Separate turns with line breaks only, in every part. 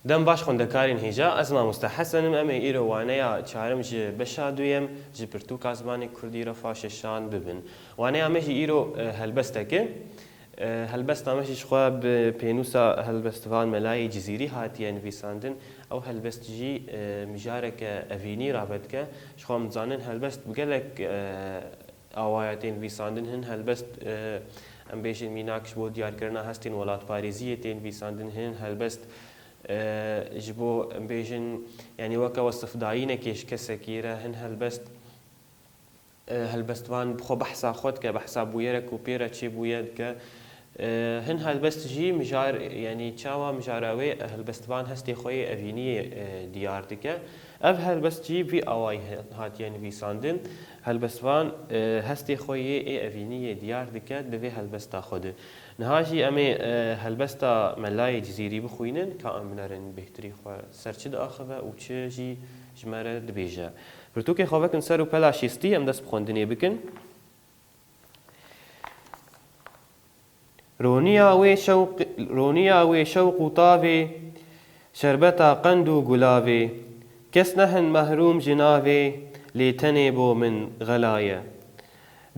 دەم باش خوێندەکارین هێژا ئەس مامۆستا حەسەنم ئەمێ ئیرە وانەیە چارەم ji بەشا دوێم ji pirtûka zimanê Kurdî re faşeşan bibin. Waneya me jî îro helbesteke. Helbesta me jî ji xwe bi pênûsa helbestvan Melayê Cizîrî hatiye nivîsandin. Ew helbest jî mijareke evînî rabetke. Ji xwe em dizanin helbest bi gelek awaya tê nivîsandin hin helbest em bêjin mînak ji bo diyarkirina hestên welatparêziyê tê nivîsandin hin helbest ji bo em bêjin yanî weke wesifdayînekê ji kesekî re hin helbest helbestvan bi xwe behsa xwe dike behsa bûyerek û pê re çêbûye dike hin helbest jî mijar yanî çawa mijara wê helbestvan hestê xwe yê evîniyê diyar dike ev helbest jî vî awayî hatiye nivîsandin helbestvan hestê xwe yê ê evîniyê diyar dike di vê helbesta xwe de niha jî em ê helbesta Melayê Cizîrî bixwînin ka em binerin bêhtirî xwe ser çi diaxive û çi jî ji me re dibêje. Pirtûkê xwe vekin ser û pela şîstî em dest bi xwendinê bikin. رونیا وی شوق و تاوی شربتا قند و گلاوی کس نهن محروم جناوی لیتنی بو من غلایه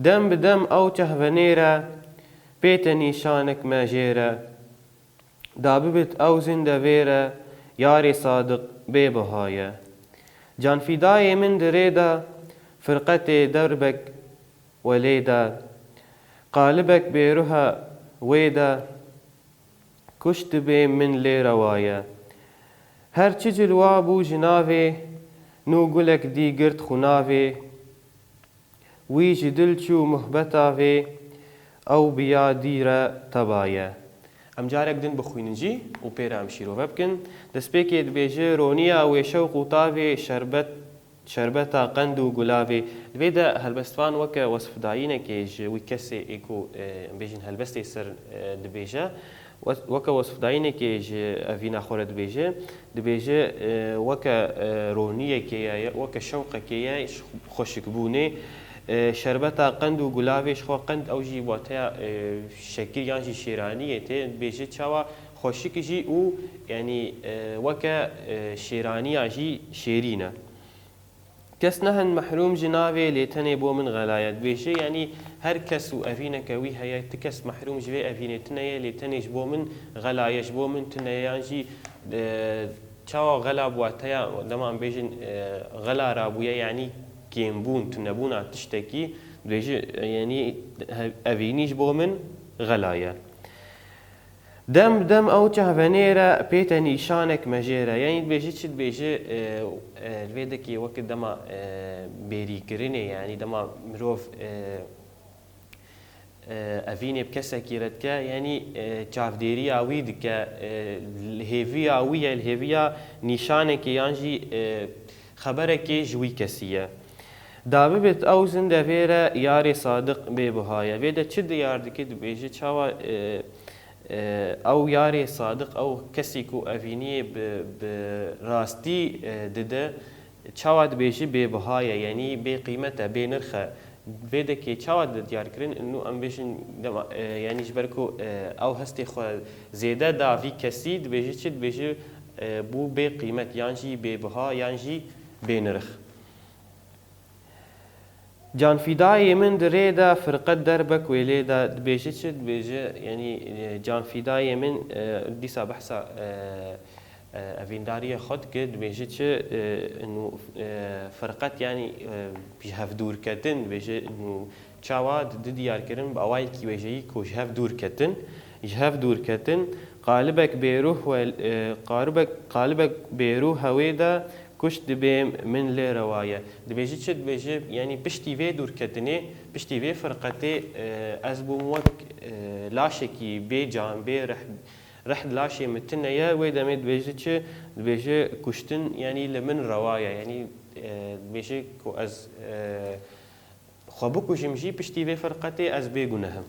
دم بدم او چهونیره پیت نیشانک مجیره داببت او زنده ویره یاری صادق بی بهایه جان فدای من دریده فرقت دربک ولیده قالبک بیروها ویده کشت بی من لی روايه هر چی جلوا بو جناوی نو گلک دی گرد خناوی وی جدل چو محبتاوی او بیا دیره تبایه ام جارک دن بخوینن جی و پیره ام شیرو ببکن دسپیکی دبیجه رونیا وی شوق و تاوی شربتا قند و گلاوی دویده هلبستوان وکه وصف دایینه که وی کسی ایکو بیجن هلبستی سر دبیجه وکه وصف دایینه که اوینا خوره دبیجه وکه رونیه که وکه شوقه که خوشک بونه شربتا قند و گلاوی شخوا قند او جی واتیا شکر یعنی شیرانیه تی بیجه چاوا خوشک جی او یعنی وکه شیرانیه جی شیرینه کس نهن محروم جناوی لیتنی بو من غلایت بیشه یعنی هر کس و اوینه که وی هیه تکس محروم جوی اوینه تنیه لیتنیش بو من غلایش بو من تنیه یعنی چاوا غلا بواتیا دما ام بیجن غلا رابویه یعنی کیمبون تنبون تشتکی بیشه یعنی اوینیش بو من غلایه دم او چهونیره پیت نیشانک مجیره یعنی بیجه چید بیجه الویده که وقت دما بیری کرنه یعنی دما مروف اوینه بکسه کیرد که یعنی چافدیری آوی دکه الهیوی آویه الهیویا نیشانه که یعنی خبره که جوی کسیه دابه بیت او زنده ویره یاری صادق بی بهایه ویده چید یار دکه بیجه چاوا او یاری صادق او کسی کو اوینی به راستی دده چاواد بیشی به بهایه یعنی به قیمته به نرخه ویده که چاواد دیار کرن انو ام بیشن یعنی جبرکو او هستی خو زیده داوی کسی بیشی چید بیشی بو به قیمت یعنی به بها یعنی به نرخ جان فدای من دریده فرقت دربک ولیده بیجه چه بیجه یعنی جان فدای من دیسا بحثا اوینداری خود کرد بیجه چه انو فرقت یعنی جهف دور کردن بیجه انو چاواد دیار کردن با اوایل کی بیجه کو جهف دور کردن قالبک بیروح و قالبک بیروح هویده کشت بیم من لی روایه دبیجی چه دبیجی یعنی پشتی وی دور کردنی پشتی وی فرقتی از بوموک لاشکی بی جان بی رحد لاشی متنیه وی دمی دبیجی چه دبیجی کشتن یعنی لمن روایه یعنی دبیجی کو از خوابو کشمجی پشتی وی فرقتی از بی گناهم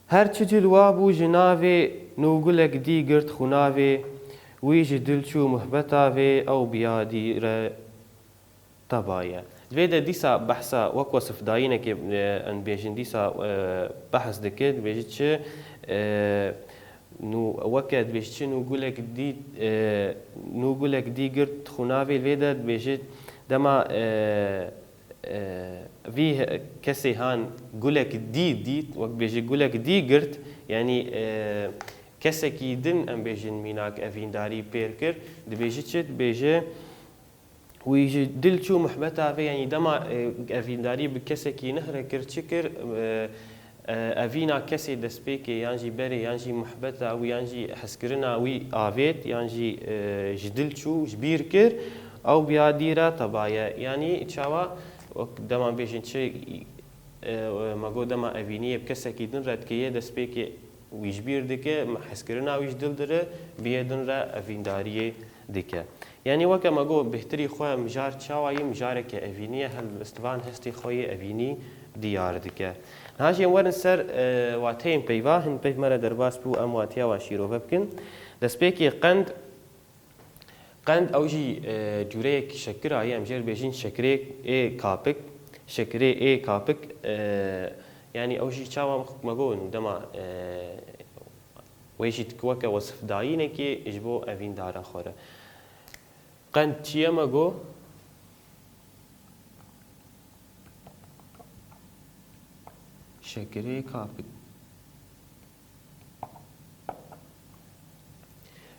هر چی جلوابو جناوی نوگلک دی گرد خناوی ویجی دلچو محبتاوی او بیادی را تبایه دویده دیسا بحثا وک وصف داینه که ان بیجن دیسا بحث دکد بیجی چه نو وەکە دبێژچن و گولێک دی گرت خوناوی لێدە دبێژێت دەما وی کەسێ هاان گولێک دیت وەک بێژێ گولێک دی گرت یعنی کەسێکی دن ئەم بێژن میناک ئەڤینداری پێر کرد دبێژێت چێت بێژێ ویژی دلچوو محبەتاوێ ینی دەما ئەڤینداری بە کەسێکی نەهرە کرد چ کرد ئەڤینا کەسێ دەستپێکێ یانجی بەرێ یانجی محبەتا و یانجی حەزکردنا وی ئاوێت یانجی ji dilçû ji bîr kir ew biya dîre tebaya yanî çawa dema bêjin çi me got dema evîniyê bi kesekî din re dikeye destpêkê wî ji bîr dike hezkirina wî ji dil dire biyê din re evîndariyê dike yanî weke me got bêhtirî xwe mijar çawayî mijareke evîniye helbestvan hestê xwe yê evînî diyar dike hajên werin ser wateyên peyva hin peyv me re derbas bû em watiya wan şîrove bikin destpêkê qend ew jî cûreyekî şekirayê em jê bêjin şekirê ê kapik şekirê ê kapik yanî ew jî çawa me got dema wê jî weke wasifdayînekê ji bo evîndara xwe re qend çi ye me got şekirê kapik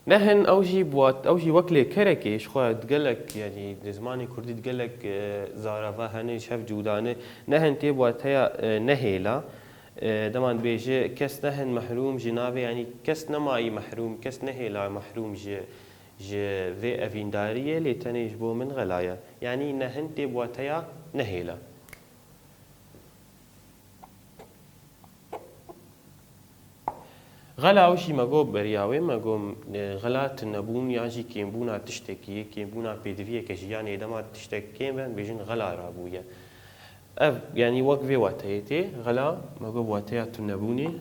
نهن ew jî wek lêkerekê ji xwe digelek yanî di zimanê Kurdî digelek zarava hene ji hev cûdanê nehin tê wateya nehêla dema dibêje kes nehin mehrûm ji navê yanî kes nemayî mehrûm kes nehêla mehrûm ji vê evîndariyê lê tenê ji bo min xela ye yanî nehin tê wateya nehêla غلا وشی مگو بریاوی مگو غلا تنبون یا جی کیمبونا تشتکی کیمبونا پیدویه کشیانی دما تشتک کیم بن بیشن غلا رابویه اف یعنی وقفه واتیتی غلا مگو واتیا تنبونی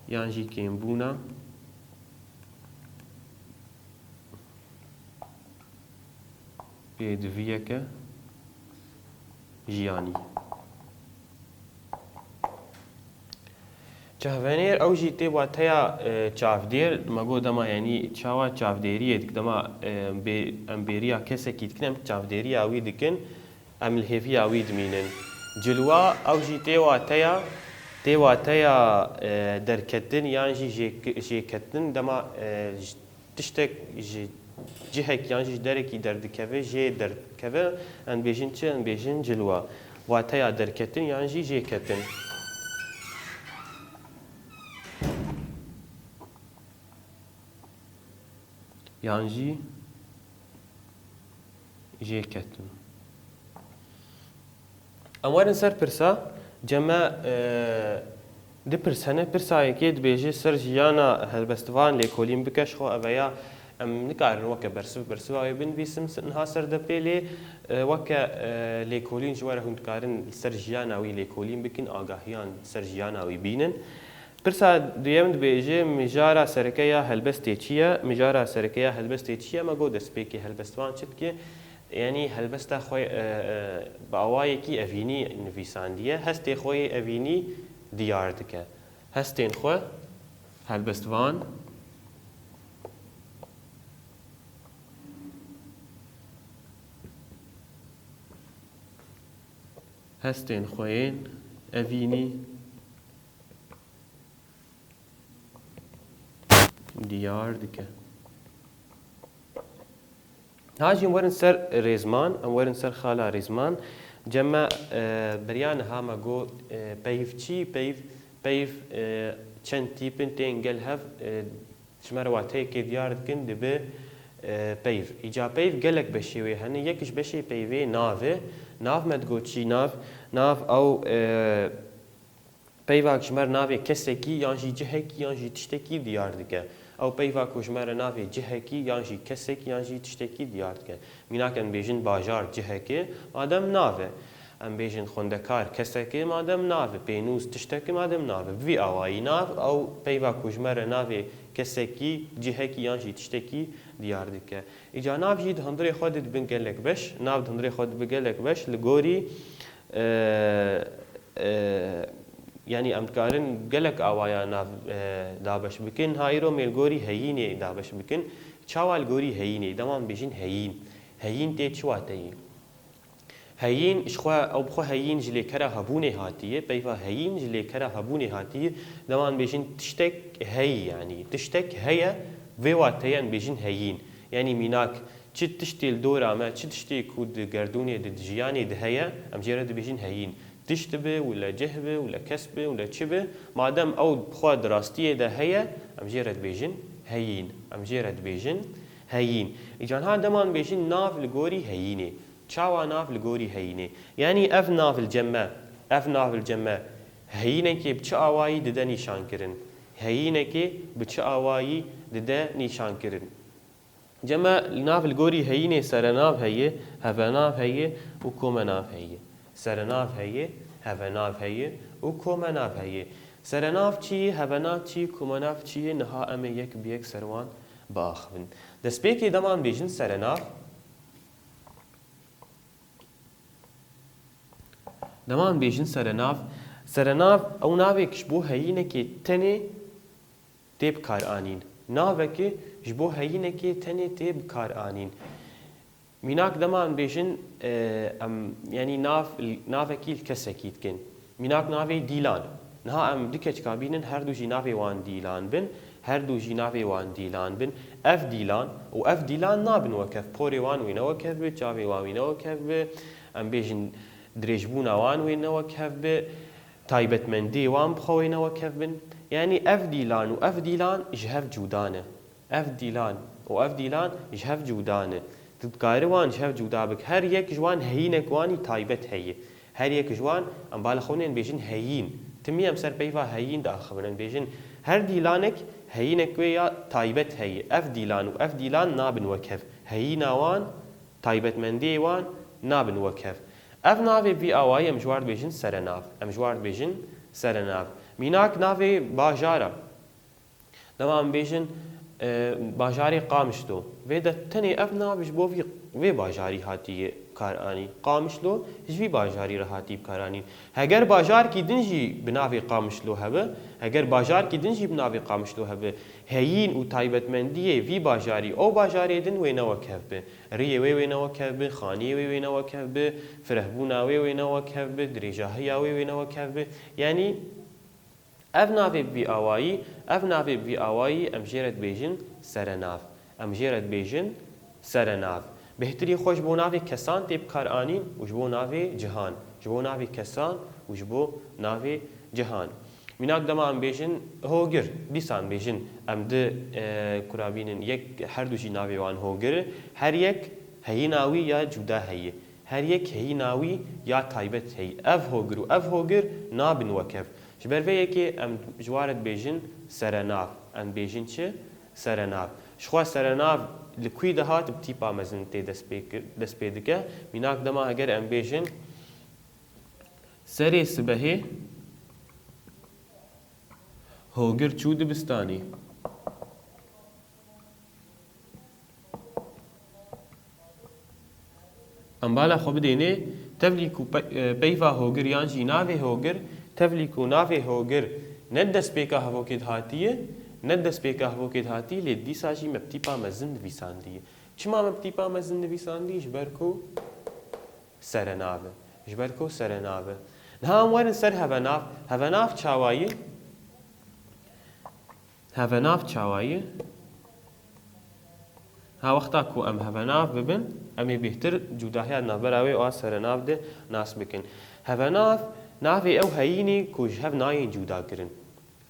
یا جی کیمبونا پیدویه که جیانی چاوانیر او جی تی واتیا چافدیر مگو دما یعنی چاوا چافدیریه دک دما امبریا کسی کی دکنم چافدیری اوی دکن ام الهفی اوی دمینن جلوا او جی تی واتیا درکتن یعنی جی کتن دما تشتک جهک یعنی درکی دردکوه جی دردکوه ان بیشین چه ان بیشین جلوا واتیا درکتن یعنی جی کتن یانجی جێ کەتن ئەم وەرن سەر پرسا جەمە دی پرسەنە پرسایەکێ دبێژێ سەر ژیانە هەلبەستوان لێکۆلین بکەش خۆ ئەڤەیە ئەم نکارن وەکە بەرسواوی بنویسم نها سەردە پێ لێ وەکە لێکۆلین ji وەرە هوندکارن سەر ژیاناوی لێکۆلین بکن ئاگاهیان سەر ژیاناوی بینن پرسا دویم دبێژێ میژارە سەرەکەیە هەلبەستێ چییە میژارە سەرەکەیە هەلبەستێ چییە مەگۆ دەستپێکی هەلبەستوان چتکێ یعنی هەلبەستە خۆی بە ئەوایەکی ئەڤینی نویساندیە هەستێ خۆی ئەڤینی دیار دکە هەستێن خۆ هەلبەستوان هەستێن خۆیên ئەڤینی دیار دکه هاجیم ورن سر ریزمان ام ورن سر خالا ریزمان جمع بریان هاما گو پیف چی پیف چند تیپن تنگل هف شمار واته که دیار دکن دبه پیف ایجا پیف گلک بشیوی هنه یکیش بشی پیوی ناو مدگو چی ناو او پیواک شمار ناوی کسکی یانجی جهکی یانجی تشتکی دیار دکه او پیواک شمار ناوی جهکی یانجی کسکی یانجی تشتکی دیار دکه میناکن بیشن باجار جهکی آدم ناوه ام بیشن خوندکار کسکی آدم ناوه پینوز تشتکی آدم ناوه وی آوایی ناو او پیواک شمار ناوی کسکی جهکی یانجی تشتکی دیار دکه ایجا ناو جید هندری خودت بنگلک بش ناو هندری خود بنگلک بش لگوری يعني ام كارن قلك اوايا ناف دابش بكن هايرو ميلغوري هيني دابش بكن تشاوال غوري هيني دمان بيجين هين تي تشواتي هين اشخوا او بخو هين جلي كرا هبوني هاتيه بيفا هين جلي كرا هبوني هاتيه دمان بيجين تشتك هي يعني تشتك هي في واتيان بيجين هين يعني ميناك چی تشتیل دورا ما چی تشتی کود گردونی دجیانی دهیا ام جرد بیشین هین تشت به ولا جهبه ولا کسبه ولا چبه مادام او خوا دراستیه دهیا ام جرد بیشین هین ام جرد بیشین هین ایجان ها دمان بیشین ناف لگوری هینه چاوا ناف لگوری هینه یعنی اف ناف الجمع هینه که بچه آوایی دده نیشان کرن هینه که بچه آوایی دده نیشان کرن جمع ناف الجوري هيني سرناف هي هفناف هي وكومناف هي سرناف هي هفناف هي وكومناف هي سرناف چی هفناف چی کومناف چی نها ام یک بیک سروان باخن دسپیکی دمان بیجن سرناف دمان بیجن سرناف او ناویکش بو هینه که تنه تیب کار آنین ناوکه جبو هینه که تنه تیب کار آنین میناک دمان بیشن یعنی ناوکی کسکیت کن میناک ناوی دیلان نه ام دکچ کابینن هر دو جی ناوی وان دیلان بن هر دو جی ناوی وان دیلان بن اف دیلان و اف دیلان نابن وکف پوری وان وی نو کف به چاوی وان وی نو کف به ام بیشن درجبون وان وی نو کف به تایبت من دی وان بخوی نو کف بن يعني اف ديلان واف ديلان يجهف جودانه اف ديلان واف ديلان يجهف جودانه تذكاري وان يجهف جودابك هر يك جوان هينك واني تايبت هي هر يك جوان ام بالخونين بيجن هين تمي ام سر بيفا هين داخبن بيجن هر ديلانك هينك ويا تايبت هي اف ديلان واف ديلان نابن وكف هينا وان تايبت من دي وان نابن وكف اف نافي في اواي ام جوار بيجن سرناف ام جوار بيجن سرناف میناک ناوی باجارا دمان بیشن باجاری قامشلو ویدا تنی اف ناویش بو وی باجاری هاتی کارانی قامشلو جوی باجاری رهاتی کارانی اگر باجار کی دنجی بناوی قامشلو هبه اگر باجار کی دنجی بناوی قامشلو هبه هین و تایبتمندیه وی باجاری او باجاری دن وی نو کهبه ریه وی نو کهبه خانی وی نو کهبه فرهبونا وی نو کهبه دریجاهیا وی نو کهبه یعنی اف نافي بي اوایی ام جيرت بيجن سرناف ام جيرت بيجن سرناف بهتري خوش بو نافي كسان تيب كار انين وجبو نافي جهان جبو نافي كسان وجبو نافي جهان میناک دما ام بيجن هوگر دیسان بيجن ام د كرابين يك هر دوشي نافي وان هوگر هر يك هي ناوي يا جدا هي هر يك هي ناوي يا تايبت هي اف هوگر نابن وكف جبر که ام جوارت بیجن سرناف ام بیجن چه سرناف شخوا سرناف لکوی دهات بتیپا مزن تی دست پیدکه میناک دما اگر ام بیجن سری سبهی هوگر چود بستانی ام بالا خو بدینه تفلیکو بیفا هوگر یانجی ناوی هوگر تفلیکو نافی هوگر ندست بیکا هوکید هاتی لی دیساجی مبتیپا مزن نویساندیه چما مبتیپا مزن نویساندی جبرکو سرناوه نه اموارن سر هفناف چاوایی ها وقتا کو ام هفناف ببن امی بهتر جوداهی نابراوی او سرناف ده ناس بکن هفناف نافي او هيني كو جهف ناين جودا كرن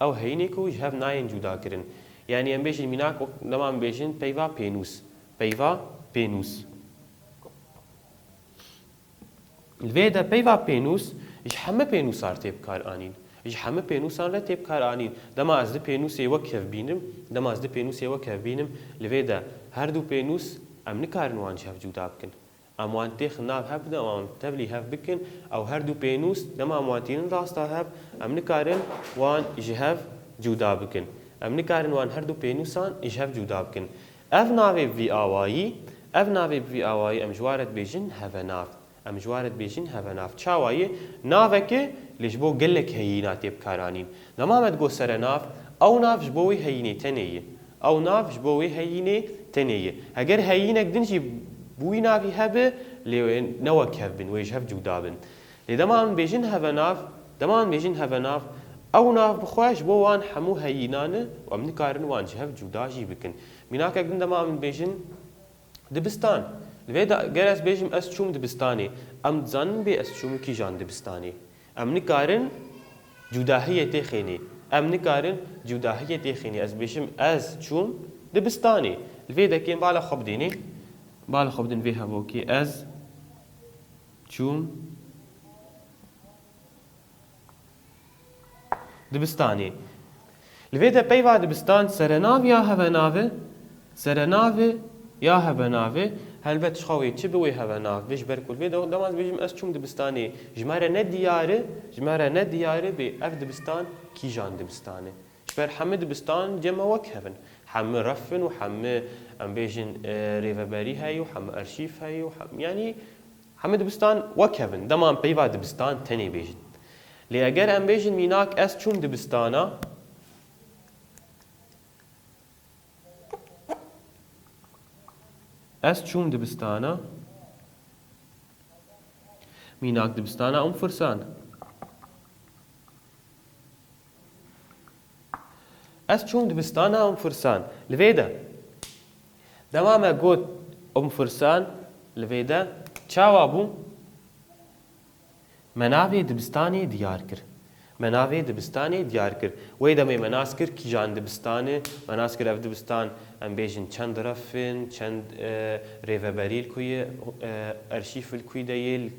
او هيني كو جهف ناين جودا كرن يعني ام بيجن ميناك لما ام بيجن بيفا بينوس الفيدا بيفا بينوس ايش حمى بينوس صار تيب كار انين ايش حمى بينوس صار تيب كار انين دما از بينوس يوكف بينم الفيدا هر دو بينوس ام نكارن وان جهف جودا بكن اموان تيخ ناب هبدا اموان تبلي هف بكن او هر دو بينوس دما اموانتين راستا هب ام نكارن وان جهف جودا بكن ام نكارن وان هر دو بينوسان جهف جودا بكن اف نافي في اواي ام جوارت بيجن هفناف ام جوارت بیشین هوا ناف چاوایی نافه که لیش بو گلک هییناتی بکارانین دمامت گو سر ناف او نافش بوی هیینی تنیه او نافش بوی هیینی تنیه اگر هیینک دنجی بوی نافی هبه لی نوک هبن ویش هف جودابن لی دمان بیشین هوا ناف دمان بیشین هوا ناف او ناف بخواش بو وان حمو هیینانه و امنی کارن وان جهف جوداجی بکن میناک اگن دمان بیشین دبستان لذا جالس بيجم أسشوم دبستاني أم زن بأسشوم كي جان دبستاني أم نكارن جداهية تخيني أم نكارن جداهية تخيني أز بيجم أسشوم دبستاني لذا كين بالا خبديني بالا خبدين فيها بوكي أز شوم دبستاني لذا بيوا دبستان سرناف يا هفنافه سرنافه يا هفنافه هلبت شخوي تشبوي هفناف بيش بركول في دماز بيجم أس شوم دبستاني جمارة نديارة بأف دبستان كي جان دبستاني شبر حمد دبستان جمع وكهفن حم رفن وحم ام بيجن ريفابري هاي وحم أرشيف هاي وحم يعني حم دبستان وكهفن دمان بيفا دبستان تاني بيجن لأجر ام بيجن ميناك أس شوم دبستانا أس چوم دبستانا ميناك دبستانا فرسان أس چوم دبستانا فرسان لفيدا دماما قوت فرسان لفيدا چاوا بو مناوي دبستاني ديار كر مناوي دبستاني ديار كر ويدا مي مناسكر كي جان دبستاني مناسكر اف دبستان ام بيجن چند رفن چند ريفابري الكوي ارشيف الكوي ديل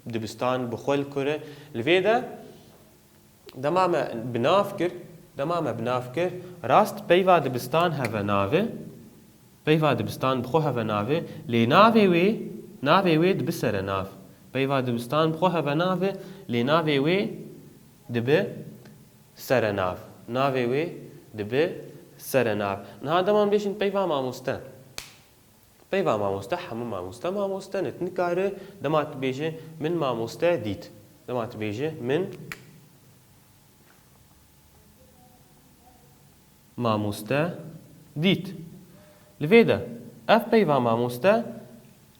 دبستان بخول كره لفيدا دماما بنافكر راست بيوا دبستان هفا ناوي بيوا دبستان بخو هفا ناوي لي ناوي وي دبسر ناف بيوا دبستان بخو هفا ناوي لي ناوي وي دب سرناف ناوي وي دب سرناف نها دمان بيشن بيفا ماموستا حمو ماموستا نتنكاره دمات بيجي من ماموستا ديت دمات بيجي من ماموستا ديت لفيدا اف بيفا ماموستا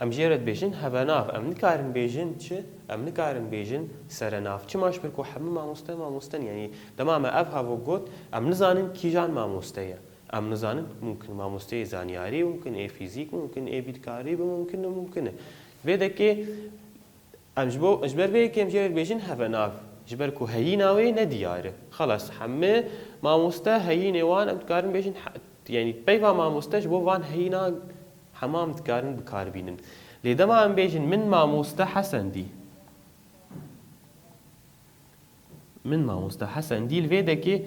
ام جيرت بيجن هفناف ام نكارن بيجن چه ام نكارن بيجن سرناف چه ماش بركو حمو ماموستن يعني تماما اف هافو قوت ام نزانن كيجان ماموستيا ام نزانن ممكن ماموستي زانياري ممكن اي فيزيك ممكن اي بيتكاري ممكن فيدا كي ام جبر بي كي ام جيرت بيجن هفناف جبركو هيناوي ندياره خلاص حمي ماموستا هيني وان ام تكارن بيجن يعني بيفا ماموستا جبو وان هينا حمام تكارن بكاربينن لدما ام بيجن من ماموستا حسن دي من ماموستا حسن دي الفيدا كي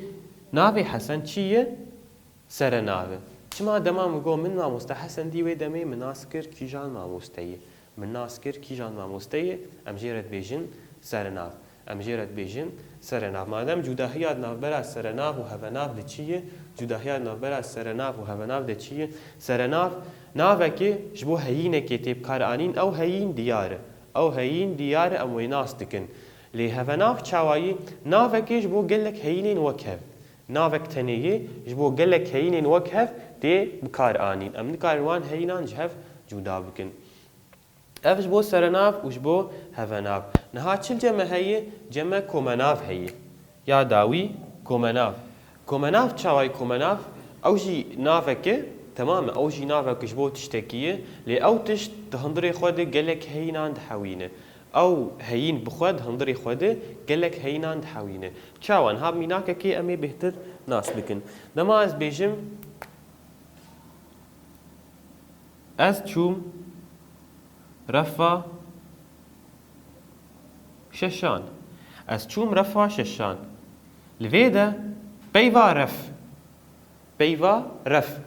نافي حسن چيه سر نافي چما دما مگو من ماموستا حسن دي ويدمي مناسكر كيجان ماموستيه مناسكر كيجان ماموستيه ام جيرت بيجن سر ناف ام جيرت بيجن سر ناف مادام جداهيات ناف برا سر ناف وهفناف دي چيه جداهيات ناف برا سر ناف وهفناف دي چيه سر ناف نافكي جبو هينكي تبكار آنين او هين ديار ام ويناس دكن لي هفناف چاوائي نافكي جبو قلك هينين وكهف نافك تنيي جبو قلك هينين وكهف دي بكار آنين ام نكار وان هينان جهف جودا بكن اف جبو سرناف وجبو هفناف نها چل جمع هي جمع كومناف هي يا داوي كومناف چاوائي كومناف او جي نافكي تمام او جي نافك جبو تشتكيه لي او تشت هندري خود قالك هينان دحوينه او هين بخود هندري خود قالك هينان دحوينه چاوان هاب ميناك كي امي بهتر ناس بكن دما از بيجم از چوم رفا ششان از چوم رفا ششان لفيدا بيفا رف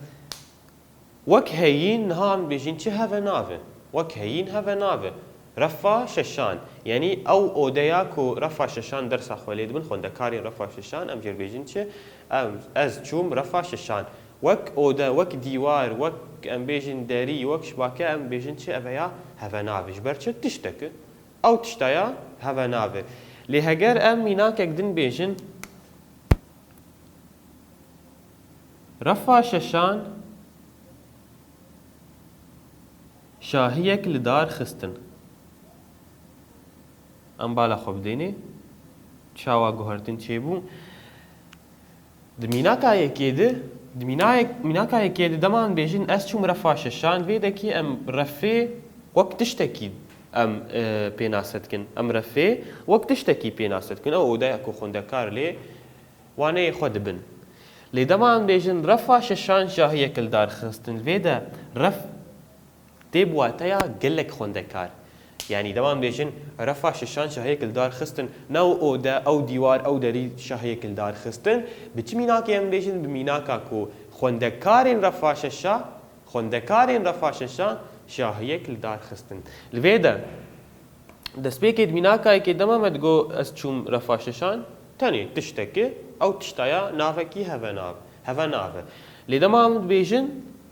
وك هين هام بيجين چه هفا نافه وك هين هفا نافه رفا ششان يعني او اودياكو رفا ششان درس خوليد من خونده كارين رفا ششان ام جير بيجين چه از چوم رفا ششان وك اودا وك ديوار وك ام بيجين داري وك شباكه ام بيجين چه افيا هفا نافه جبر چه تشتك ئەو تشتەیە هەڤە ناوێ لێ هەگەر ئەم میناکێک دن بێژن ڕەفا شەشان شاهیەک لە دار خستن ئەم بالا خۆ بدەینێ چاوا گوهرتن چێبوو میناکایەکێدە دەمان بێژن ئەس چوم ڕەفا شەشان وێ دەکی ئەم ڕەفێ وەک تشتێکی ئەم پێناسەتکن ئەم ڕەفێ وەک تشتێکی پێناسەتکن ئەو ئۆدایە کۆ خوندەکار لێ وانەیە خۆ دەبن لێ دەمان بێژن ڕەفا شەشان شاهیەکە لە دار خستن وێدە ڕەف تێبواتەیە گەلێک خوندەکار یعنی دەمان بێژن ڕەفا شەشان شاهەیەک لە دار خستن نەو ئۆدە ئەو دیوار ئەو دەری شاهەیەک لە دار خستن بچ میناکە ئەم بێژن بمیناکە کۆ خوندەکارین ڕەفا شەشا شاهەیەک لە دار خستن لێدە دەستپێکێت میناکایەکێ دەمامەد گۆ ئەس چوم ڕەفا شەشان تەنێ تشتێکە ئەو تشتایە ناوەکی هەڤە ناوە لێ دەمامەد بێژن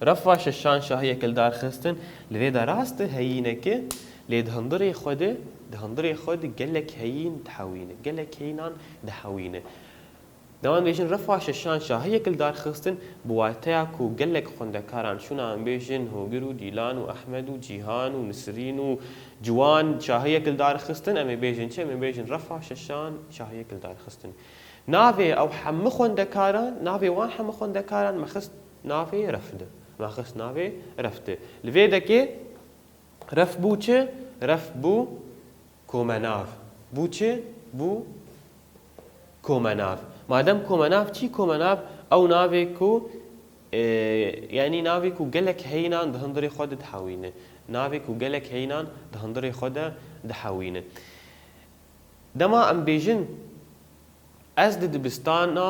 ڕەفا شەشان شاهەیەک لە دار خستن لێدە ڕاستە هەیینەکە لێ دهەندڕێ خۆد گەلێک هەیین دەحەوینە گەلێک هەینان دەحەوینە دەوان بێژن ڕەفا شەشان شاهەیەک لە دار خستن بواتەیە و گەلێک خوندەکاران چونان بێژن هۆگر و دیلان و ئەحمەد و جیهان و نسرین و جوان شاهەیەک لە دار خستن ئەمێ بێژن چێ ئەمێ بێژن ڕەفا شەشان شاهەیەک لە دار خستن ناوێ ئەو هەموو خوندەکاران ناوێ وان هەموو خوندەکاران مەخست ناوێ ڕەفدە مەخست ناوێ ڕەفدە لەوێ دەکێ ڕەف بوو چێ ڕەف بوو کۆمەناو بوو چێ بوو کۆمەناو مادەم کۆمەناو چی کۆمەناو ئەو ناوێک و یعنی ناوێک و گەلێک هەینان دهەندڕێ خۆ دەحەوینە ناوێک و گەلێک هەینان دهەندڕێ خۆ دەحەوینە دەما ئەم بێژن ئەس دە دبستانە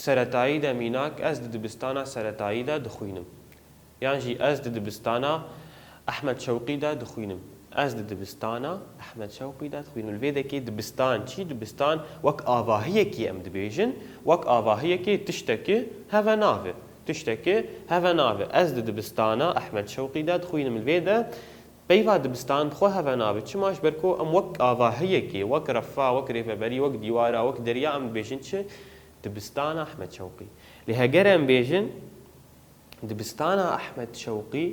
سەرەتاییدا میناک ئەس دە دبستانە سەرەتاییدا دەخوینم یانژی ئەس دە دبستانە ئەحمەد شەوقیدا دەخوینم ئەس دە دبستانە ئەحمەد شەوقیدا دەخوینم لێ دەکەی دبستان چی دبستان وەک ئاڤاهیەکی ئەم دەبێژن وەک ئاڤاهیەکی تشتێکی هەڤە ناوێ تشتێکی هەڤە ناوێ ئەس دە دبستانە ئەحمەد شەوقیدا دەخوینم لێدە پەیوا دبستان خۆ هەڤە ناوێ چماش بەرکۆ ئەم وەک ئاڤاهیەکی وەک ڕەفا وەک رێڤەبەری وەک دیوارە وەک دەریا ئەم بێژن چ دبستانە ئەحمەد شەوقی لێ هەگەر ئەم بێژن دبستانە ئەحمەد شەوقی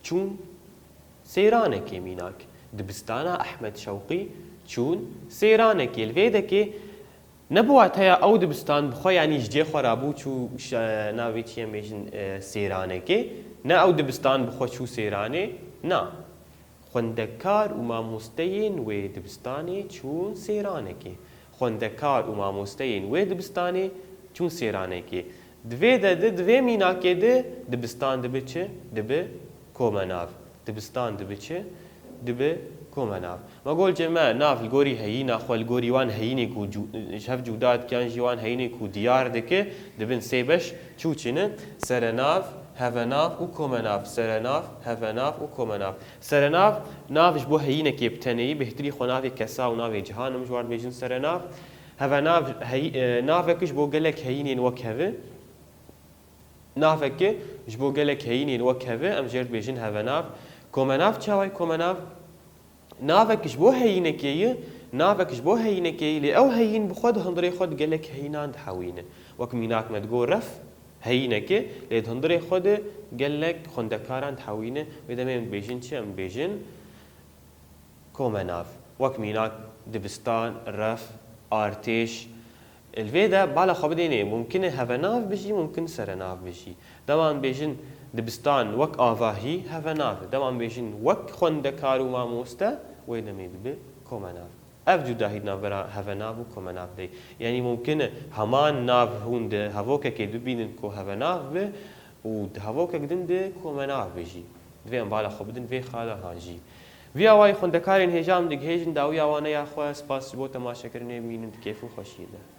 چون سەیرانێکی میناک دبستانە ئەحمەد شەوقی چون سەیرانێکی لێ دەکێ نەبوات هەیە ئەو دبستان بخۆ یانی ژجێ خۆرابوو چوو ناوی چیە بێژن سەیرانێکی نە ئەو دبستان بخۆ چوو سەیرانێ نا خوندەکار و مامۆستەیên wê dibistanê çûn sêranekê خوندەکار û mamosteyên wê dibistanê çûn sêranekê divê de divê mînakê de dibistan dibe çi dibe komenav dibistan dibe çi dibe komenav me gol me nav li gorî heyîna xwe li gorî wan heyînê ku hev cuda dikan jî wan heyînê ku diyar dike dibin sê beş çû çîne serenav هەڤەناو و کۆمەناو سەرەناو هەڤەناو و کۆمەناو سەرەناو ناوش بۆ هەیینەکێ بتەنەیی بهتری خۆ ناوێ کەسا و ناوێ جیهانم جوان بێژن سەرەناو هەڤەناو ناوێکش بۆ گەلێک هەیینێن وەک هەڤە ناوێکێ ji بۆ gelek heyînên wek heve em jê dibêjin hevenav komenav çawa komenav navek ji bo heyînekê ye navek ji bo heyînekê lê ew heyîn bi xwe di hundirê xwe di gelek heyînan dihewîne wek mînak me digo ref heyînekê lê di hundirê xwe de gelek xwendekaran dihewîne wê demê em dibêjin çi em dibêjin komenav wek mînak dibistan ref artêş الوی ده بالا خواب دینه ممکنه هوناف بشی ممکن سرناف بشی دوام بیشن دبستان وک آواهی هوناف دوام بیشن وک خوندکار و ماموسته وی نمید به کمناف اف جداهی نافرا هوناف و کمناف دی یعنی ممکنه همان ناف هوند هواکه که ببینن که هوناف به و هواکه کدن ده کمناف بشی دوی ام بالا خواب دین وی خاله هانجی وی آوای خوندکارین هجام دیگه هجن داوی آوانه یا خواه سپاس بو تماشا کرنه بینن کیف و خوشیده